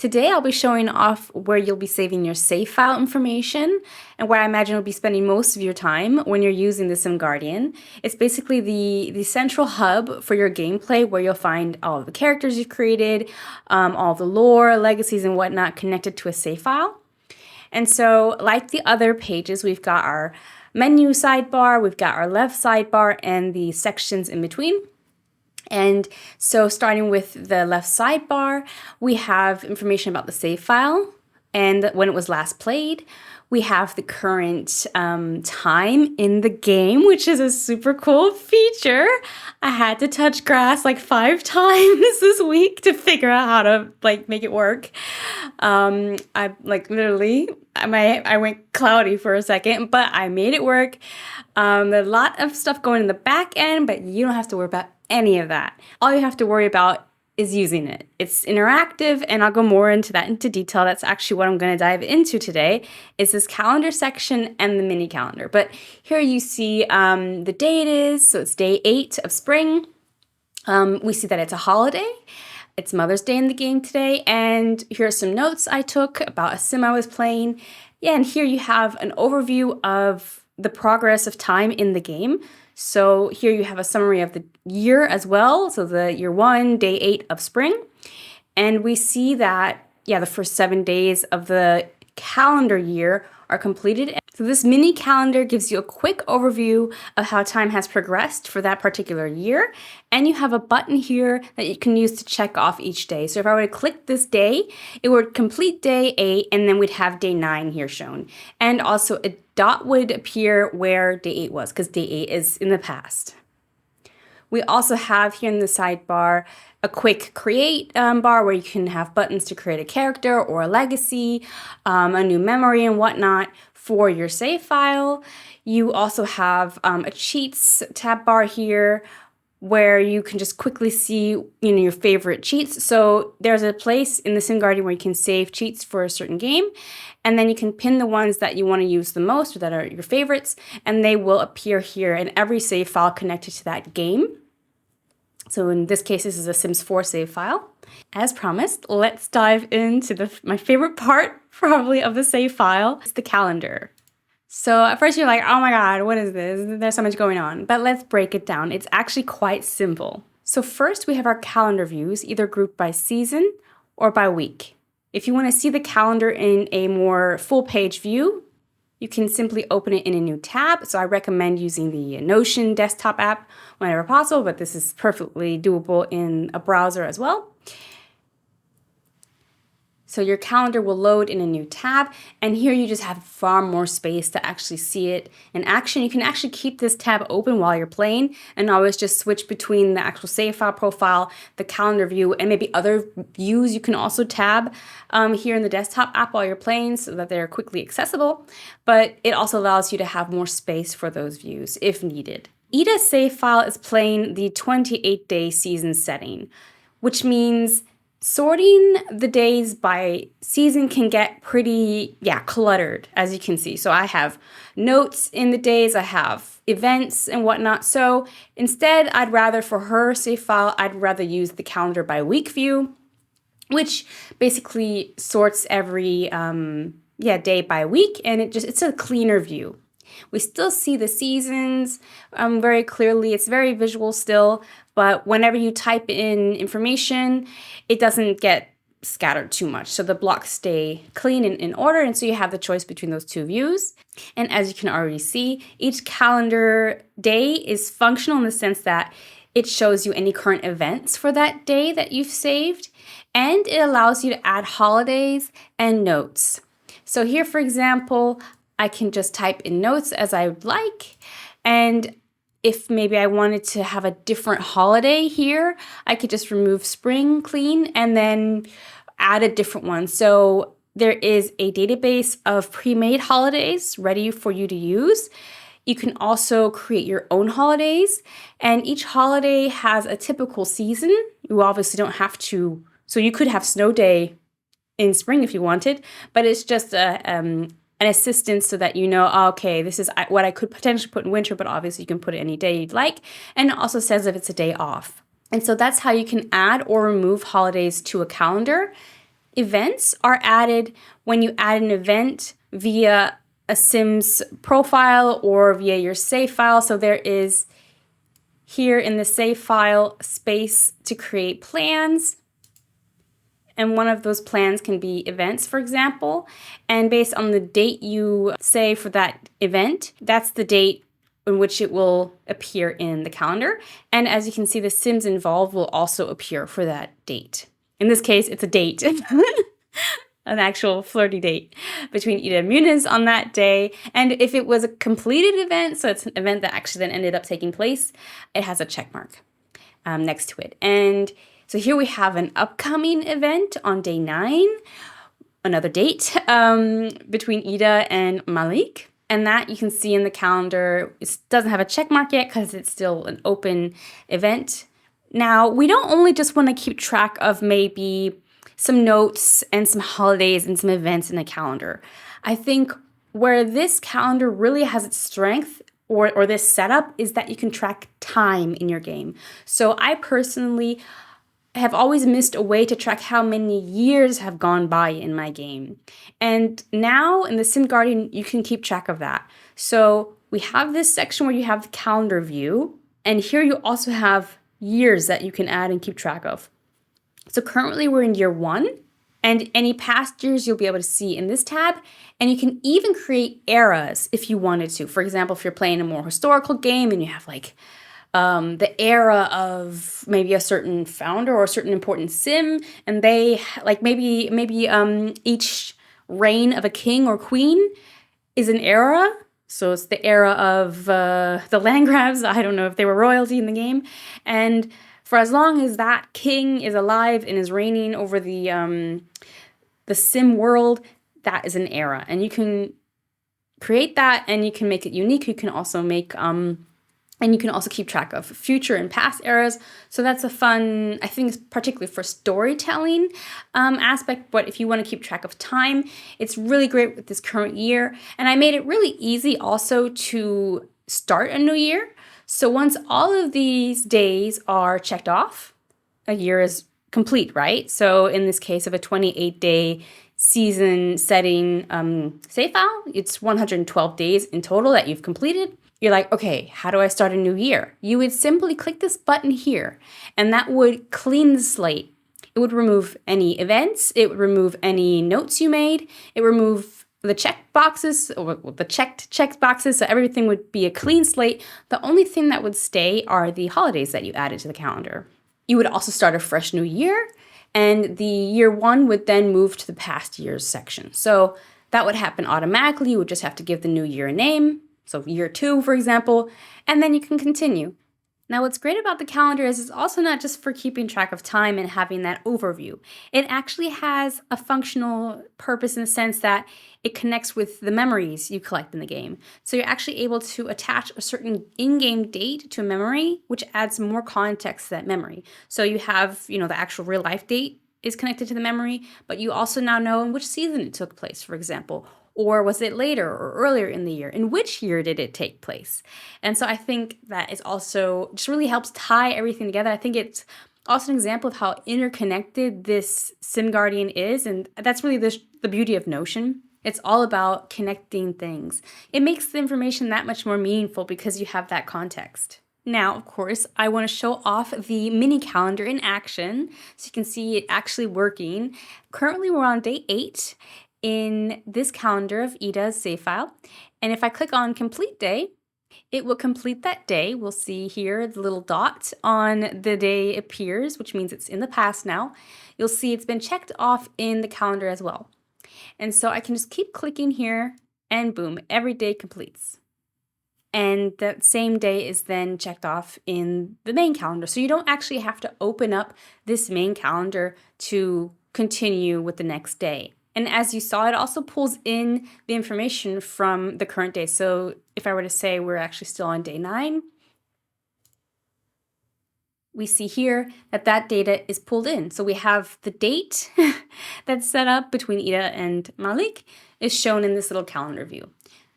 Today I'll be showing off where you'll be saving your save file information and where I imagine you'll be spending most of your time when you're using the SimGuardian. It's basically the central hub for your gameplay where you'll find all of the characters you've created, all the lore, legacies, and whatnot connected to a save file. And so, like the other pages, we've got our menu sidebar, we've got our left sidebar, and the sections in between. And so starting with the left sidebar, we have information about the save file and when it was last played. We have the current time in the game, which is a super cool feature. I had to touch grass like 5 times this week to figure out how to make it work. I went cloudy for a second, but I made it work. A lot of stuff going in the back end, but you don't have to worry about any of that. All you have to worry about is using it. It's interactive, and I'll go more into detail. That's actually what I'm going to dive into today, is this calendar section and the mini calendar. But here you see the day it is. So it's day 8 of spring. We see that it's a holiday. It's Mother's Day in the game today. And here are some notes I took about a sim I was playing. Yeah, and here you have an overview of the progress of time in the game. So here you have a summary of the year as well. So the year 1, day 8 of spring. And we see that, the first 7 days of the calendar year are completed. So this mini calendar gives you a quick overview of how time has progressed for that particular year. And you have a button here that you can use to check off each day. So if I were to click this day, it would complete day 8, and then we'd have day 9 here shown. And also a dot would appear where day 8 was, because day 8 is in the past. We also have here in the sidebar a quick create bar where you can have buttons to create a character or a legacy, a new memory and whatnot for your save file. You also have a cheats tab bar here where you can just quickly see your favorite cheats. So there's a place in the SimGuardian where you can save cheats for a certain game, and then you can pin the ones that you want to use the most or that are your favorites, and they will appear here in every save file connected to that game. So in this case, this is a Sims 4 save file. As promised, let's dive into my favorite part probably of the save file. It's the calendar. So at first you're like, oh my God, what is this? There's so much going on. But let's break it down. It's actually quite simple. So first we have our calendar views, either grouped by season or by week. If you want to see the calendar in a more full page view, you can simply open it in a new tab. So I recommend using the Notion desktop app whenever possible, but this is perfectly doable in a browser as well. So your calendar will load in a new tab, and here you just have far more space to actually see it in action. You can actually keep this tab open while you're playing and always just switch between the actual save file profile, the calendar view, and maybe other views you can also tab here in the desktop app while you're playing so that they're quickly accessible. But it also allows you to have more space for those views if needed. Ida's save file is playing the 28-day season setting, which means sorting the days by season can get pretty, cluttered, as you can see. So I have notes in the days, I have events and whatnot. So instead, for her save file, I'd rather use the calendar by week view, which basically sorts every day by week, and it's a cleaner view. We still see the seasons very clearly. It's very visual still, but whenever you type in information, it doesn't get scattered too much. So the blocks stay clean and in order, and so you have the choice between those two views. And as you can already see, each calendar day is functional in the sense that it shows you any current events for that day that you've saved, and it allows you to add holidays and notes. So here, for example, I can just type in notes as I would like, and if maybe I wanted to have a different holiday here, I could just remove spring clean and then add a different one. So there is a database of pre-made holidays ready for you to use. You can also create your own holidays, and each holiday has a typical season. You obviously don't have to, so you could have snow day in spring if you wanted, but it's just an assistance so that okay, this is what I could potentially put in winter, but obviously you can put it any day you'd like. And it also says if it's a day off. And so that's how you can add or remove holidays to a calendar. Events are added when you add an event via a Sims profile or via your save file. So there is here in the save file space to create plans. And one of those plans can be events, for example. And based on the date you say for that event, that's the date in which it will appear in the calendar. And as you can see, the Sims involved will also appear for that date. In this case, it's a date, an actual flirty date between Ida and Muniz on that day. And if it was a completed event, so it's an event that actually then ended up taking place, it has a check mark next to it. And so here we have an upcoming event on day 9, another date between Ida and Malik. And that you can see in the calendar. It doesn't have a check mark yet because it's still an open event. Now, we don't only just want to keep track of maybe some notes and some holidays and some events in a calendar. I think where this calendar really has its strength or this setup is that you can track time in your game. So I personally have always missed a way to track how many years have gone by in my game. And now in the SimGuardian, you can keep track of that. So we have this section where you have the calendar view, and here you also have years that you can add and keep track of. So currently we're in year 1, and any past years you'll be able to see in this tab, and you can even create eras if you wanted to. For example, if you're playing a more historical game and you have like the era of maybe a certain founder or a certain important sim, and they like maybe each reign of a king or queen is an era. So it's the era of the Landgrabs. I don't know if they were royalty in the game, and for as long as that king is alive and is reigning over the sim world, that is an era, and you can create that and you can make it unique. You can also make and you can also keep track of future and past eras. So that's a fun, I think, particularly for storytelling aspect. But if you want to keep track of time, it's really great with this current year. And I made it really easy also to start a new year. So once all of these days are checked off, a year is complete, right? So in this case of a 28-day season setting save file, it's 112 days in total that you've completed. You're like, okay, how do I start a new year? You would simply click this button here, and that would clean the slate. It would remove any events. It would remove any notes you made. It would remove the check boxes, or the checked boxes, so everything would be a clean slate. The only thing that would stay are the holidays that you added to the calendar. You would also start a fresh new year, and the year 1 would then move to the past years section. So that would happen automatically. You would just have to give the new year a name. So year 2, for example, and then you can continue. Now, what's great about the calendar is it's also not just for keeping track of time and having that overview. It actually has a functional purpose in the sense that it connects with the memories you collect in the game. So you're actually able to attach a certain in-game date to a memory, which adds more context to that memory. So you have, the actual real life date is connected to the memory, but you also now know in which season it took place, for example. Or was it later or earlier in the year? In which year did it take place? And so I think that is also just really helps tie everything together. I think it's also an example of how interconnected this SimGuardian is. And that's really the beauty of Notion. It's all about connecting things. It makes the information that much more meaningful because you have that context. Now, of course, I want to show off the mini calendar in action so you can see it actually working. Currently, we're on day 8. In this calendar of Ida's save file. And if I click on complete day, it will complete that day. We'll see here the little dot on the day appears, which means it's in the past now. You'll see it's been checked off in the calendar as well. And so I can just keep clicking here and boom, every day completes. And that same day is then checked off in the main calendar. So you don't actually have to open up this main calendar to continue with the next day. And as you saw, it also pulls in the information from the current day. So if I were to say we're actually still on day 9, we see here that data is pulled in. So we have the date that's set up between Ida and Malik is shown in this little calendar view.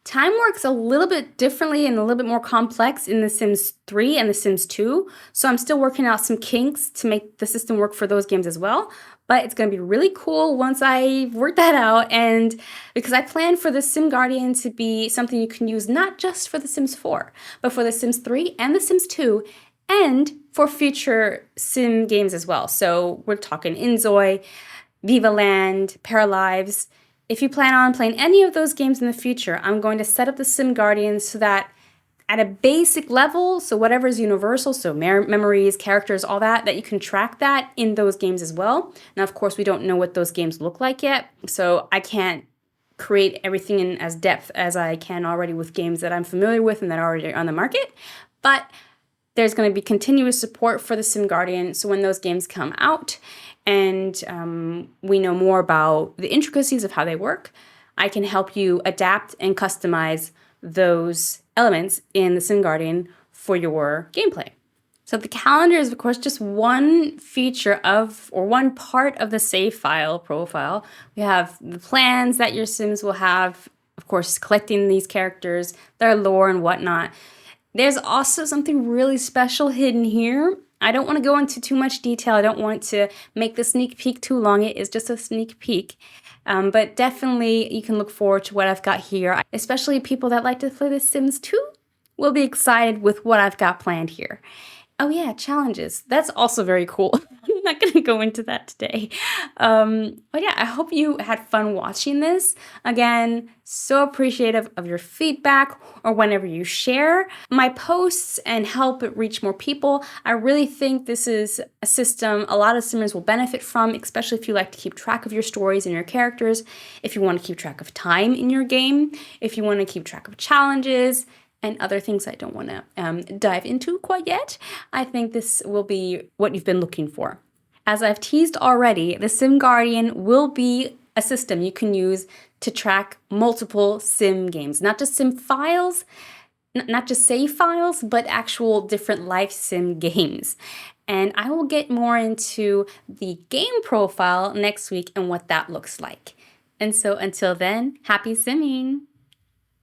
Time works a little bit differently and a little bit more complex in The Sims 3 and The Sims 2. So I'm still working out some kinks to make the system work for those games as well. But it's going to be really cool once I work that out. And because I plan for the SimGuardian to be something you can use not just for The Sims 4, but for The Sims 3 and The Sims 2, and for future Sim games as well. So we're talking Inzoi, Viva Land, Paralives. If you plan on playing any of those games in the future, I'm going to set up the SimGuardian so that at a basic level, so whatever is universal, so memories, characters, all that, that you can track that in those games as well. Now, of course, we don't know what those games look like yet, so I can't create everything in as depth as I can already with games that I'm familiar with and that are already on the market. But there's going to be continuous support for the SimGuardian, so when those games come out and we know more about the intricacies of how they work, I can help you adapt and customize those elements in the SimGuardian for your gameplay. So the calendar is, of course, just one feature of, or one part of the save file profile. We have the plans that your Sims will have, of course, collecting these characters, their lore and whatnot. There's also something really special hidden here. I don't want to go into too much detail. I don't want to make the sneak peek too long. It is just a sneak peek. But definitely you can look forward to what I've got here. Especially people that like to play The Sims 2 will be excited with what I've got planned here. Oh yeah, challenges. That's also very cool. I'm not going to go into that today. But yeah, I hope you had fun watching this. Again, so appreciative of your feedback or whenever you share my posts and help it reach more people. I really think this is a system a lot of Simmers will benefit from, especially if you like to keep track of your stories and your characters, if you want to keep track of time in your game, if you want to keep track of challenges, and other things I don't want to dive into quite yet. I think this will be what you've been looking for. As I've teased already, the SimGuardian will be a system you can use to track multiple Sim games, not just Sim files, not just save files, but actual different life Sim games. And I will get more into the game profile next week and what that looks like. And so until then, happy simming!